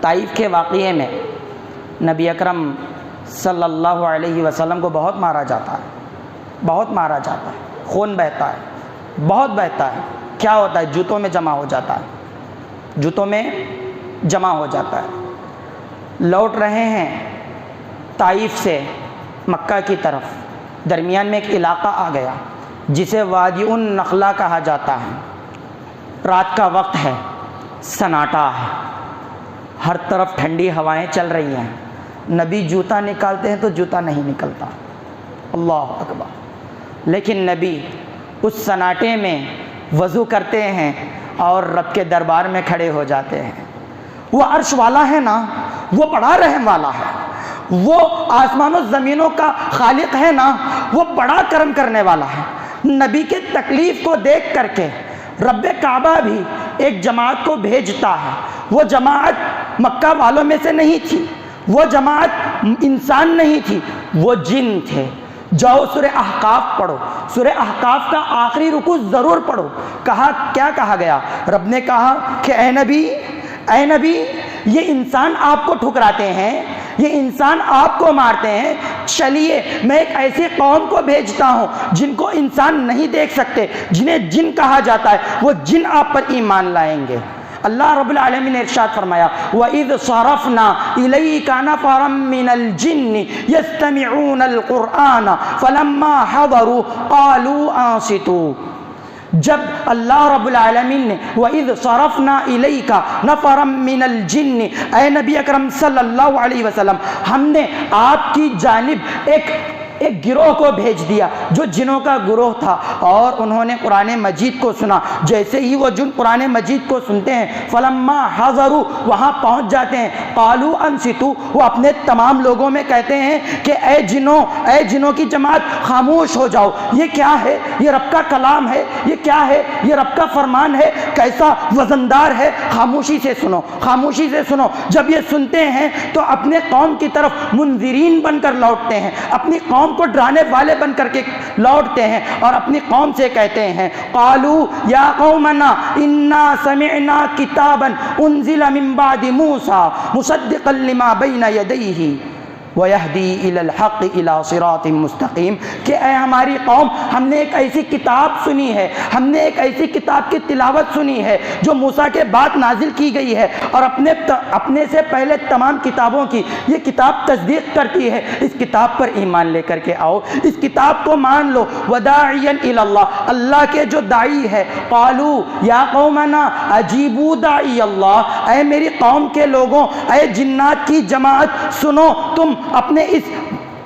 طائف کے واقعے میں نبی اکرم صلی اللہ علیہ وسلم کو بہت مارا جاتا ہے، خون بہتا ہے، بہت بہتا ہے۔ کیا ہوتا ہے؟ جوتوں میں جمع ہو جاتا ہے۔ لوٹ رہے ہیں طائف سے مکہ کی طرف، درمیان میں ایک علاقہ آ گیا جسے وادی النخلا کہا جاتا ہے۔ رات کا وقت ہے، سناٹا ہے، ہر طرف ٹھنڈی ہوائیں چل رہی ہیں۔ نبی جوتا نکالتے ہیں تو جوتا نہیں نکلتا، اللہ اکبر، لیکن نبی اس سناٹے میں وضو کرتے ہیں اور رب کے دربار میں کھڑے ہو جاتے ہیں۔ وہ عرش والا ہے نا، وہ بڑا رحم والا ہے، وہ آسمان و زمینوں کا خالق ہے نا، وہ بڑا کرم کرنے والا ہے۔ نبی کے تکلیف کو دیکھ کر کے رب کعبہ بھی ایک جماعت کو بھیجتا ہے۔ وہ جماعت مکہ والوں میں سے نہیں تھی، وہ جماعت انسان نہیں تھی، وہ جن تھے۔ جاؤ سورہ احقاف پڑھو، سورہ احقاف کا آخری رکوع ضرور پڑھو۔ کیا کہا گیا؟ رب نے کہا کہ اے نبی، یہ انسان آپ کو ٹھکراتے ہیں، یہ انسان آپ کو مارتے ہیں، چلیے میں ایک ایسی قوم کو بھیجتا ہوں جن کو انسان نہیں دیکھ سکتے، جنہیں جن کہا جاتا ہے، وہ جن آپ پر ایمان لائیں گے۔ اللہ رب العالمین نے ارشاد فرمایا وَإِذْ صَرَفْنَا إِلَيْكَ نَفَرًا مِّنَ الْجِنِّ يَسْتَمِعُونَ الْقُرْآنَ فَلَمَّا حَضَرُوا قَالُوا أَنصِتُوا، جب اللہ رب العالمین نے وَإِذْ صَرَفْنَا إِلَيْكَ نَفَرًا مِّنَ الْجِنِّ، اے نبی اکرم صلی اللہ علیہ وسلم، ہم نے آپ کی جانب ایک گروہ کو بھیج دیا جو جنوں کا گروہ تھا، اور انہوں نے قرآن مجید کو سنا۔ جیسے ہی وہ جن قرآن مجید کو سنتے ہیں، فلما حضروا، وہاں پہنچ جاتے ہیں، قالوا انصتوا، وہ اپنے تمام لوگوں میں کہتے ہیں کہ اے جنوں کی جماعت خاموش ہو جاؤ، یہ کیا ہے؟ یہ رب کا کلام ہے، یہ کیا ہے؟ یہ رب کا فرمان ہے، کیسا وزندار ہے، خاموشی سے سنو، خاموشی سے سنو۔ جب یہ سنتے ہیں تو اپنے قوم کی طرف منذرین بن کر لوٹتے ہیں، اپنی قوم کو ڈرانے والے بن کر کے لوٹتے ہیں، اور اپنی قوم سے کہتے ہیں قالوا یا قومنا انا سمعنا کتابا انزل من بعد موسیٰ مصدقا لما بین یدیہ وَيَهْدِي إِلَى الْحَقِّ إِلَى صِرَاطٍ مُسْتَقِيمٍ، کہ اے ہماری قوم، ہم نے ایک ایسی کتاب سنی ہے، ہم نے ایک ایسی کتاب کی تلاوت سنی ہے جو موسیٰ کے بعد نازل کی گئی ہے، اور اپنے سے پہلے تمام کتابوں کی یہ کتاب تصدیق کرتی ہے، اس کتاب پر ایمان لے کر کے آؤ، اس کتاب کو مان لو۔ وَدَاعِيًا إِلَى اللَّهِ، اللہ کے جو داعی ہے، قالوا یا قومنا اجیبوا داعی اللہ، اے میری قوم کے لوگوں، اے جنات کی جماعت، سنو، تم اپنے اس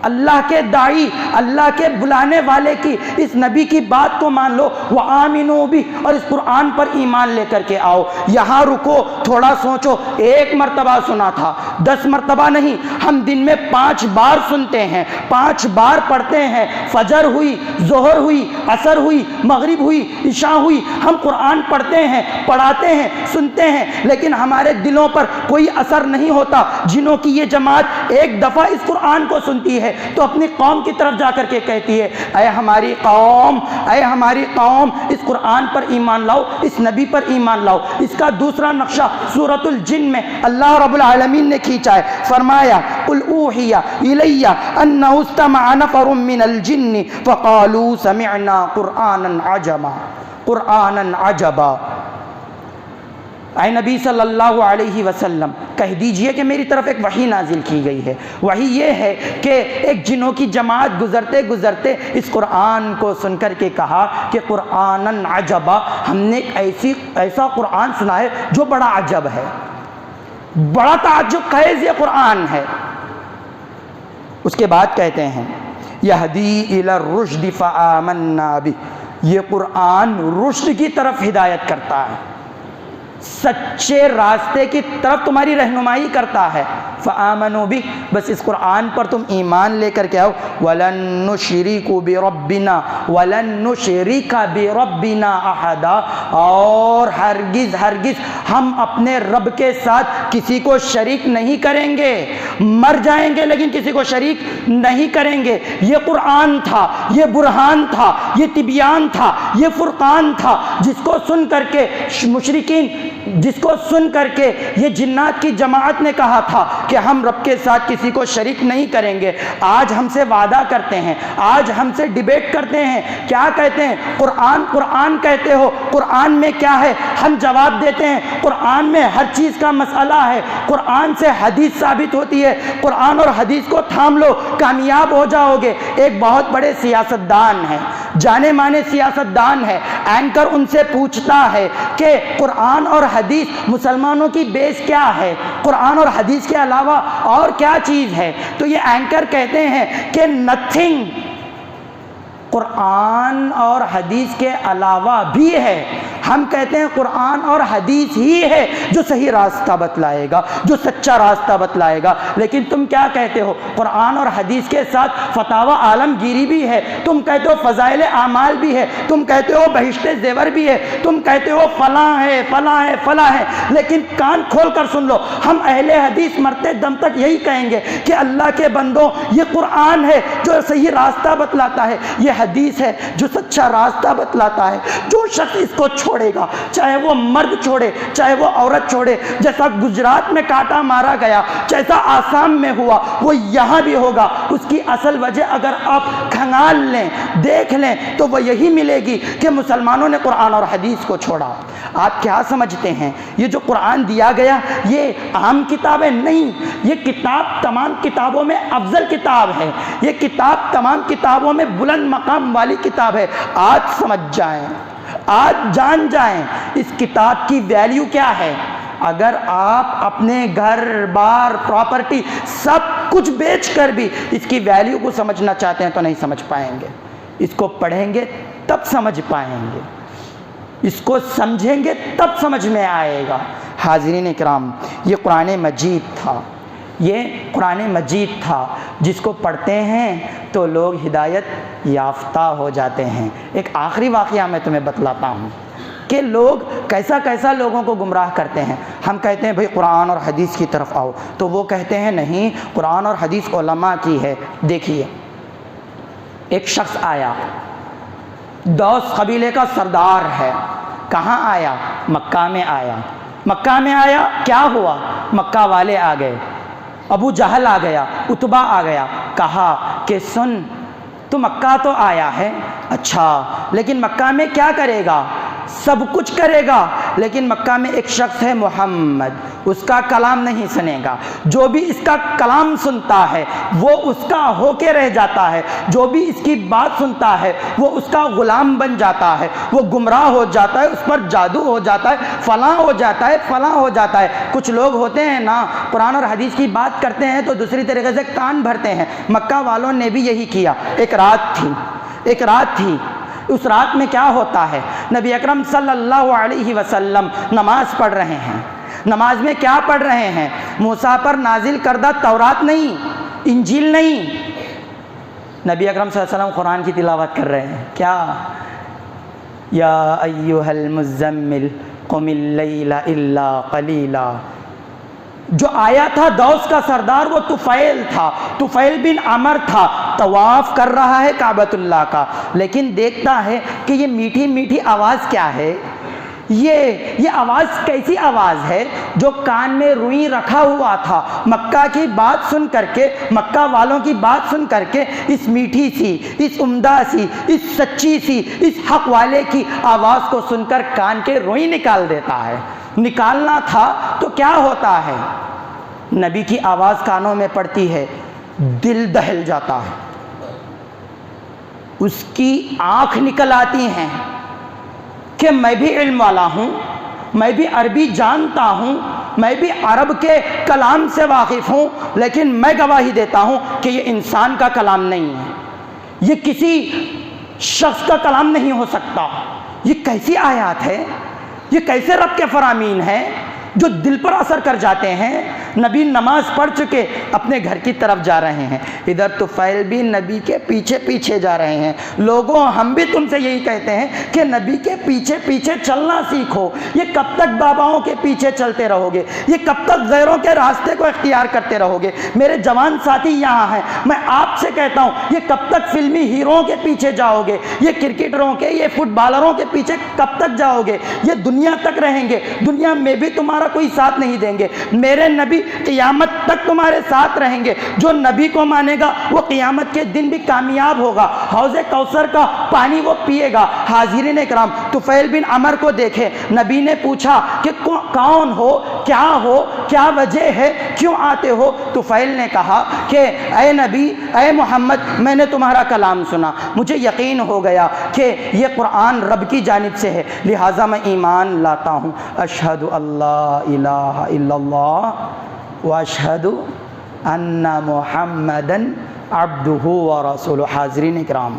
اللہ کے داعی، اللہ کے بلانے والے کی، اس نبی کی بات کو مان لو، وَآمِنُوا بِهِ، اور اس قرآن پر ایمان لے کر کے آؤ۔ یہاں رکو، تھوڑا سوچو، ایک مرتبہ سنا تھا، 10 مرتبہ نہیں، ہم دن میں 5 بار سنتے ہیں، 5 بار پڑھتے ہیں، فجر ہوئی، ظہر ہوئی، عصر ہوئی، مغرب ہوئی، عشاء ہوئی، ہم قرآن پڑھتے ہیں، پڑھاتے ہیں، سنتے ہیں، لیکن ہمارے دلوں پر کوئی اثر نہیں ہوتا۔ جنوں کی یہ جماعت ایک دفعہ اس قرآن کو سنتی ہے تو اپنی قوم کی طرف جا کر کے کہتی ہے اے ہماری قوم، اس قرآن پر ایمان لاؤ، اس نبی پر ایمان لاؤ۔ اس کا دوسرا نقشہ سورۃ الجن میں اللہ رب العالمین نے کھینچا ہے، فرمایا قل اوحی الی انہ استمع نفر من الجن فقالوا سمعنا قرآنا عجبا۔ اے نبی صلی اللہ علیہ وسلم، کہہ دیجئے کہ میری طرف ایک وحی نازل کی گئی ہے۔ وحی یہ ہے کہ ایک جنوں کی جماعت گزرتے گزرتے اس قرآن کو سن کر کے کہا کہ قرآناً عجبا، ہم نے ایسا قرآن سنا ہے جو بڑا عجب ہے، بڑا تعجب خیز یہ قرآن ہے۔ اس کے بعد کہتے ہیں یہدی الی الرشد فآمنا بہ، یہ قرآن رشد کی طرف ہدایت کرتا ہے، سچے راستے کی طرف تمہاری رہنمائی کرتا ہے۔ فآمنوا بہ، بس اس قرآن پر تم ایمان لے کر کے آؤ۔ وَلَن نُشْرِكَ بِرَبِّنَا أَحَدًا، اور ہرگز ہم اپنے رب کے ساتھ کسی کو شریک نہیں کریں گے، مر جائیں گے لیکن کسی کو شریک نہیں کریں گے۔ یہ قرآن تھا، یہ برہان تھا، یہ تبیان تھا، یہ فرقان تھا، جس کو سن کر کے مشرکین، جس کو سن کر کے یہ جنات کی جماعت نے کہا تھا کہ ہم رب کے ساتھ کسی کو شریک نہیں کریں گے، آج ہم سے وعدہ کرتے ہیں، آج ہم سے ڈیبیٹ کرتے ہیں، کیا کہتے ہیں؟ قرآن کہتے ہو، قرآن میں کیا ہے؟ ہم جواب دیتے ہیں قرآن میں ہر چیز کا مسئلہ ہے، قرآن سے حدیث ثابت ہوتی ہے، قرآن اور حدیث کو تھام لو، کامیاب ہو جاؤ گے۔ ایک بہت بڑے سیاستدان ہیں، جانے مانے سیاستدان ہے، اینکر ان سے پوچھتا ہے کہ قرآن اور حدیث مسلمانوں کی بیس کیا ہے، قرآن اور حدیث کے علاوہ اور کیا چیز ہے؟ تو یہ اینکر کہتے ہیں کہ نتھنگ، قرآن اور حدیث کے علاوہ بھی ہے۔ ہم کہتے ہیں قرآن اور حدیث ہی ہے جو صحیح راستہ بتلائے گا، جو سچا راستہ بتلائے گا، لیکن تم کیا کہتے ہو؟ قرآن اور حدیث کے ساتھ فتاوی عالمگیری بھی ہے، تم کہتے ہو فضائل اعمال بھی ہے، تم کہتے ہو بہشت زیور بھی ہے، تم کہتے ہو فلاں ہے فلاں ہے فلاں ہے، لیکن کان کھول کر سن لو، ہم اہل حدیث مرتے دم تک یہی کہیں گے کہ اللہ کے بندوں، یہ قرآن ہے، جو صحیح راستہ بتلاتا ہے، یہ حدیث ہے جو سچا راستہ بتلاتا ہے۔ جو شخص اس کو چھوڑے گا، چاہے وہ مرد چھوڑے چاہے وہ عورت چھوڑے، جیسا گجرات میں کانٹا مارا گیا، جیسا آسام میں ہوا، وہ یہاں بھی ہوگا۔ اس کی اصل وجہ اگر آپ کھنگال لیں، دیکھ لیں، تو وہ یہی ملے گی کہ مسلمانوں نے قرآن اور حدیث کو چھوڑا۔ آپ کیا سمجھتے ہیں یہ جو قرآن دیا گیا یہ عام کتابیں نہیں، یہ کتاب تمام کتابوں میں افضل کتاب ہے، یہ کتاب تمام کتابوں میں بلند مقام والی کتاب ہے۔ آج سمجھ جائیں، آج جان جائیں اس کتاب کی ویلیو کیا ہے۔ اگر آپ اپنے گھر بار پراپرٹی سب کچھ بیچ کر بھی اس کی ویلیو کو سمجھنا چاہتے ہیں تو نہیں سمجھ پائیں گے۔ اس کو پڑھیں گے تب سمجھ پائیں گے، اس کو سمجھیں گے تب سمجھ میں آئے گا۔ حاضرین کرام، یہ قرآن مجید تھا، یہ قرآن مجید تھا جس کو پڑھتے ہیں تو لوگ ہدایت یافتہ ہو جاتے ہیں۔ ایک آخری واقعہ میں تمہیں بتلاتا ہوں کہ لوگ کیسا کیسا لوگوں کو گمراہ کرتے ہیں۔ ہم کہتے ہیں بھئی قرآن اور حدیث کی طرف آؤ، تو وہ کہتے ہیں نہیں، قرآن اور حدیث علماء کی ہے۔ دیکھیے، ایک شخص آیا، دوس قبیلے کا سردار ہے، کہاں آیا؟ مکہ میں آیا۔ مکہ میں آیا، کیا ہوا؟ مکہ والے آ گئے، ابو جہل آ گیا، عتبہ آ گیا، کہا کہ سن تو مکہ تو آیا ہے، اچھا لیکن مکہ میں کیا کرے گا؟ سب کچھ کرے گا، لیکن مکہ میں ایک شخص ہے محمد، اس کا کلام نہیں سنے گا۔ جو بھی اس کا کلام سنتا ہے وہ اس کا ہو کے رہ جاتا ہے، جو بھی اس کی بات سنتا ہے وہ اس کا غلام بن جاتا ہے، وہ گمراہ ہو جاتا ہے، اس پر جادو ہو جاتا ہے، فلاں ہو جاتا ہے، فلاں ہو جاتا ہے۔ کچھ لوگ ہوتے ہیں نا، قرآن اور حدیث کی بات کرتے ہیں تو دوسری طریقے سے کان بھرتے ہیں۔ مکہ والوں نے بھی یہی کیا۔ ایک رات تھی، اس رات میں کیا ہوتا ہے؟ نبی اکرم صلی اللہ علیہ وسلم نماز پڑھ رہے ہیں۔ نماز میں کیا پڑھ رہے ہیں؟ موسیٰ پر نازل کردہ تورات نہیں، انجیل نہیں، نبی اکرم صلی اللہ علیہ وسلم قرآن کی تلاوت کر رہے ہیں۔ کیا؟ یا ایھا المزمل قم اللیل الا قلیلا۔ جو آیا تھا دوس کا سردار وہ طفیل تھا، طفیل بن عمر تھا، طواف کر رہا ہے کعبۃ اللہ کا، لیکن دیکھتا ہے کہ یہ میٹھی میٹھی آواز کیا ہے، یہ آواز کیسی آواز ہے؟ جو کان میں روئی رکھا ہوا تھا، مکہ کی بات سن کر کے، مکہ والوں کی بات سن کر کے، اس میٹھی سی، اس عمدہ سی، اس سچی سی، اس حق والے کی آواز کو سن کر کان کے روئی نکال دیتا ہے۔ نکالنا تھا تو کیا ہوتا ہے؟ نبی کی آواز کانوں میں پڑتی ہے، دل دہل جاتا ہے، اس کی آنکھ نکل آتی ہیں کہ میں بھی علم والا ہوں، میں بھی عربی جانتا ہوں، میں بھی عرب کے کلام سے واقف ہوں، لیکن میں گواہی دیتا ہوں کہ یہ انسان کا کلام نہیں ہے، یہ کسی شخص کا کلام نہیں ہو سکتا۔ یہ کیسی آیات ہے؟ یہ کیسے رب کے فرامین ہیں جو دل پر اثر کر جاتے ہیں؟ نبی نماز پڑھ چکے اپنے گھر کی طرف جا رہے ہیں، ادھر طفیل بھی نبی کے پیچھے پیچھے جا رہے ہیں۔ لوگوں، ہم بھی تم سے یہی کہتے ہیں کہ نبی کے پیچھے پیچھے چلنا سیکھو۔ یہ کب تک باباؤں کے پیچھے چلتے رہو گے؟ یہ کب تک غیروں کے راستے کو اختیار کرتے رہو گے؟ میرے جوان ساتھی یہاں ہیں، میں آپ سے کہتا ہوں، یہ کب تک فلمی ہیروؤں کے پیچھے جاؤ گے؟ یہ کرکٹروں کے، یہ فٹ بالروں کے پیچھے کب تک جاؤ گے؟ یہ دنیا تک رہیں گے، دنیا میں بھی تمہارا کوئی ساتھ نہیں دیں گے۔ میرے نبی قیامت تک تمہارے ساتھ رہیں گے۔ جو نبی کو مانے گا وہ قیامت کے دن بھی کامیاب ہوگا، حوض کوثر کا پانی وہ پیے گا۔ حاضرین اکرام، طفیل بن عمر کو دیکھے، نبی نے پوچھا کہ کون ہو، کیا وجہ ہے، کیوں آتے ہو؟ طفیل نے کہا کہ اے نبی، اے محمد، میں نے تمہارا کلام سنا، مجھے یقین ہو گیا کہ یہ قرآن رب کی جانب سے ہے، لہٰذا میں ایمان لاتا ہوں۔ اشہد اللہ الہ الا اللہ واشہد ان محمدن عبدہ ورسولہ۔ حاضرین اکرام،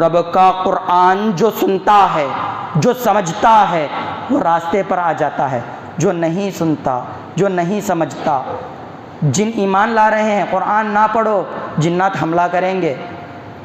رب کا قرآن جو سنتا ہے، جو سمجھتا ہے، وہ راستے پر آ جاتا ہے۔ جو نہیں سنتا، جو نہیں سمجھتا، جن ایمان لا رہے ہیں قرآن نہ پڑھو، جنات حملہ کریں گے۔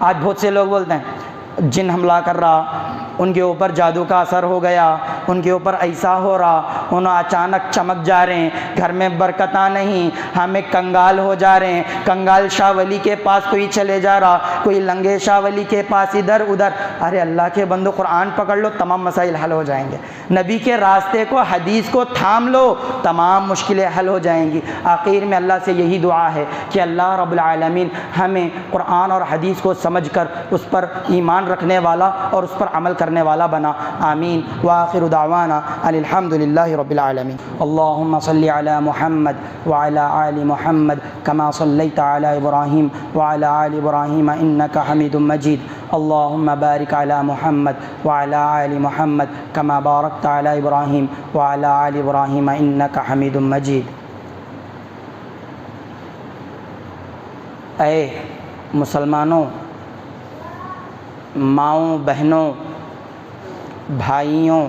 آج بہت سے لوگ بولتے ہیں جن حملہ کر رہا، ان کے اوپر جادو کا اثر ہو گیا، ان کے اوپر ایسا ہو رہا، انہوں اچانک چمک جا رہے ہیں، گھر میں برکتاں نہیں، ہمیں کنگال ہو جا رہے ہیں، کنگال شاہ ولی کے پاس کوئی چلے جا رہا، کوئی لنگے شاہ ولی کے پاس ادھر ادھر۔ ارے اللہ کے بندو قرآن پکڑ لو، تمام مسائل حل ہو جائیں گے۔ نبی کے راستے کو، حدیث کو تھام لو، تمام مشکلیں حل ہو جائیں گی۔ آخر میں اللہ سے یہی دعا ہے کہ اللہ رب العالمین ہمیں قرآن اور حدیث کو سمجھ کر اس پر ایمان رکھنے والا اور اس پر عمل کرنے والا بنا، آمین۔ وآخر دعوانا ان الحمد للہ رب العالمین۔ اللہم صلی علی محمد وعلی آل محمد کما صلیت علی ابراہیم وعلی آل ابراہیم انک حمید مجید۔ اللہم بارک علی محمد وعلی آل محمد کما بارکت علی ابراہیم وعلی آل ابراہیم انک حمید مجید۔ اے مسلمانوں، ماؤں، بہنوں، بھائیوں،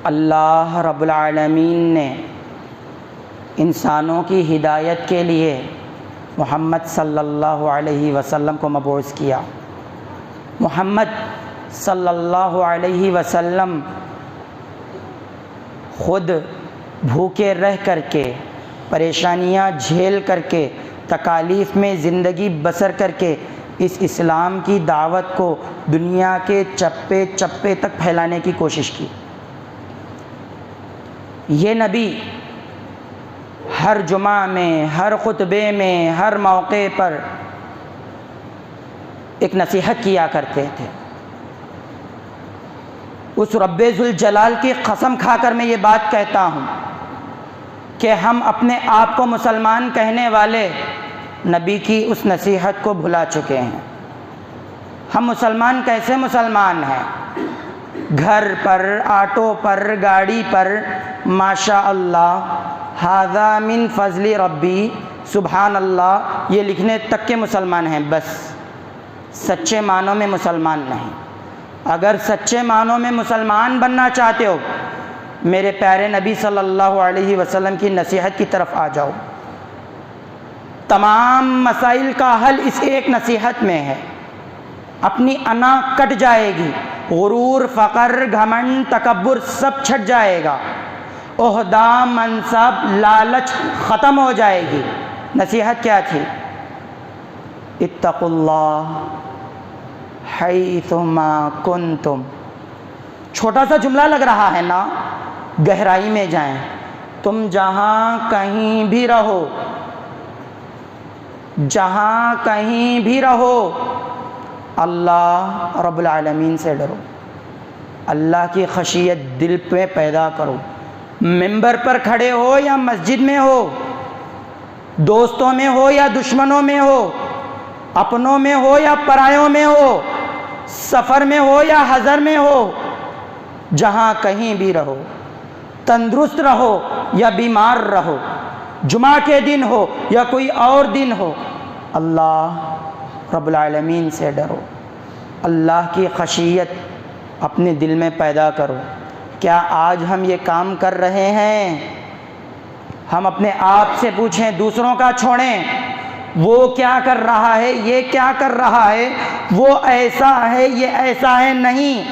اللہ رب العالمین نے انسانوں کی ہدایت کے لیے محمد صلی اللہ علیہ وسلم کو مبعوث کیا۔ محمد صلی اللہ علیہ وسلم خود بھوکے رہ کر کے، پریشانیاں جھیل کر کے، تکالیف میں زندگی بسر کر کے اس اسلام کی دعوت کو دنیا کے چپے چپے تک پھیلانے کی کوشش کی۔ یہ نبی ہر جمعہ میں، ہر خطبے میں، ہر موقع پر ایک نصیحت کیا کرتے تھے۔ اس رب ذوالجلال کی قسم کھا کر میں یہ بات کہتا ہوں کہ ہم اپنے آپ کو مسلمان کہنے والے نبی کی اس نصیحت کو بھلا چکے ہیں۔ ہم مسلمان کیسے مسلمان ہیں؟ گھر پر، آٹو پر، گاڑی پر ماشاء اللہ، ھذا من فضل ربی، سبحان اللہ، یہ لکھنے تک کے مسلمان ہیں، بس سچے معنوں میں مسلمان نہیں۔ اگر سچے معنوں میں مسلمان بننا چاہتے ہو، میرے پیارے نبی صلی اللہ علیہ وسلم کی نصیحت کی طرف آ جاؤ۔ تمام مسائل کا حل اس ایک نصیحت میں ہے۔ اپنی انا کٹ جائے گی، غرور، فقر، گھمنڈ، تکبر سب چھٹ جائے گا، عہدہ، منصب، لالچ ختم ہو جائے گی۔ نصیحت کیا تھی؟ اتقوا اللہ حیثما کنتم۔ چھوٹا سا جملہ لگ رہا ہے نا، گہرائی میں جائیں۔ تم جہاں کہیں بھی رہو، جہاں کہیں بھی رہو، اللہ رب العالمین سے ڈرو، اللہ کی خشیت دل پہ پیدا کرو۔ ممبر پر کھڑے ہو یا مسجد میں ہو، دوستوں میں ہو یا دشمنوں میں ہو، اپنوں میں ہو یا پرایوں میں ہو، سفر میں ہو یا حضر میں ہو، جہاں کہیں بھی رہو، تندرست رہو یا بیمار رہو، جمعہ کے دن ہو یا کوئی اور دن ہو، اللہ رب العالمین سے ڈرو، اللہ کی خشیت اپنے دل میں پیدا کرو۔ کیا آج ہم یہ کام کر رہے ہیں؟ ہم اپنے آپ سے پوچھیں، دوسروں کا چھوڑیں، وہ کیا کر رہا ہے، یہ کیا کر رہا ہے، وہ ایسا ہے، یہ ایسا ہے، نہیں،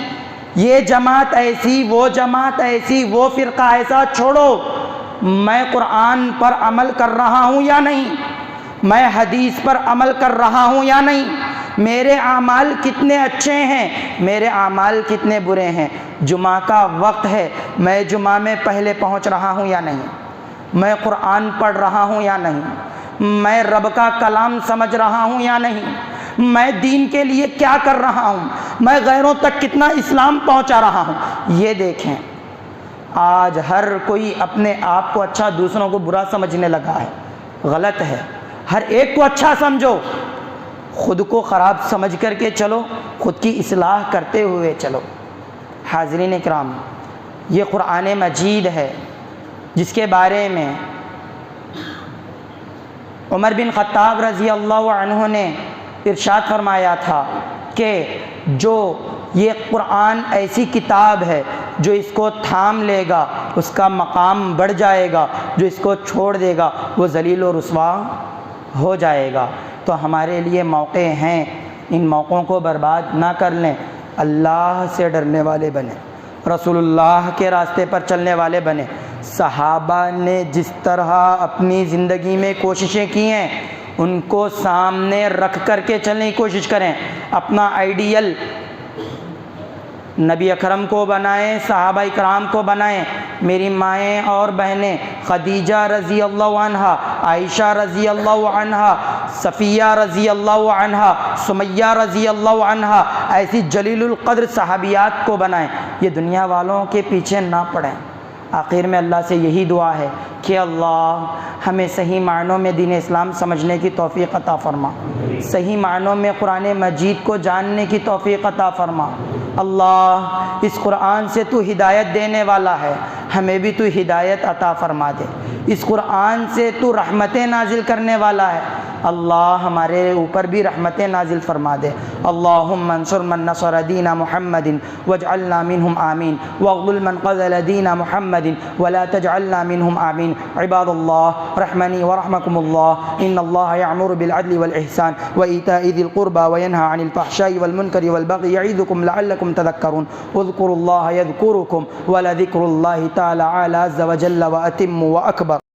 یہ جماعت ایسی، وہ جماعت ایسی، وہ فرقہ ایسا، چھوڑو۔ میں قرآن پر عمل کر رہا ہوں یا نہیں؟ میں حدیث پر عمل کر رہا ہوں یا نہیں؟ میرے اعمال کتنے اچھے ہیں، میرے اعمال کتنے برے ہیں؟ جمعہ کا وقت ہے، میں جمعہ میں پہلے پہنچ رہا ہوں یا نہیں؟ میں قرآن پڑھ رہا ہوں یا نہیں؟ میں رب کا کلام سمجھ رہا ہوں یا نہیں؟ میں دین کے لیے کیا کر رہا ہوں؟ میں غیروں تک کتنا اسلام پہنچا رہا ہوں؟ یہ دیکھیں۔ آج ہر کوئی اپنے آپ کو اچھا، دوسروں کو برا سمجھنے لگا ہے، غلط ہے۔ ہر ایک کو اچھا سمجھو، خود کو خراب سمجھ کر کے چلو، خود کی اصلاح کرتے ہوئے چلو۔ حاضرین اکرام، یہ قرآن مجید ہے جس کے بارے میں عمر بن خطاب رضی اللہ عنہ نے ارشاد فرمایا تھا کہ جو یہ قرآن ایسی کتاب ہے جو اس کو تھام لے گا اس کا مقام بڑھ جائے گا، جو اس کو چھوڑ دے گا وہ ذلیل و رسوا ہو جائے گا۔ تو ہمارے لیے موقع ہیں، ان موقعوں کو برباد نہ کر لیں۔ اللہ سے ڈرنے والے بنے، رسول اللہ کے راستے پر چلنے والے بنے۔ صحابہ نے جس طرح اپنی زندگی میں کوششیں کی ہیں ان کو سامنے رکھ کر کے چلنے کی کوشش کریں۔ اپنا آئیڈیل نبی اکرم کو بنائیں، صحابہ کرام کو بنائیں۔ میری مائیں اور بہنیں خدیجہ رضی اللہ عنہا، عائشہ رضی اللہ عنہا، صفیہ رضی اللہ عنہا، سمیہ رضی اللہ عنہا، ایسی جلیل القدر صحابیات کو بنائیں۔ یہ دنیا والوں کے پیچھے نہ پڑیں۔ آخر میں اللہ سے یہی دعا ہے کہ اللہ ہمیں صحیح معنوں میں دین اسلام سمجھنے کی توفیق عطا فرما، صحیح معنوں میں قرآن مجید کو جاننے کی توفیق عطا فرما۔ اللہ اس قرآن سے تو ہدایت دینے والا ہے، ہمیں بھی تو ہدایت عطا فرما دے۔ اس قرآن سے تو رحمتیں نازل کرنے والا ہے، اللہ ہمارے اوپر بھی رحمتیں نازل فرما دے۔ اللہم انصر من نصر دین محمد واجعلنا منہم آمین، واغلل من قذل دین محمد ولا تجعلنا منہم آمین۔ عباد اللہ رحمنی ورحمکم اللہ، ان اللہ یعمر بالعدل والإحسان وإیتاء ذی القربى وینہی عن الفحشاء والمنکر والبغی یعظکم لعلکم تذکرون۔ اذکروا اللہ یذکرکم ولذکر اللہ تعالی عز وجل وأتم وأکبر۔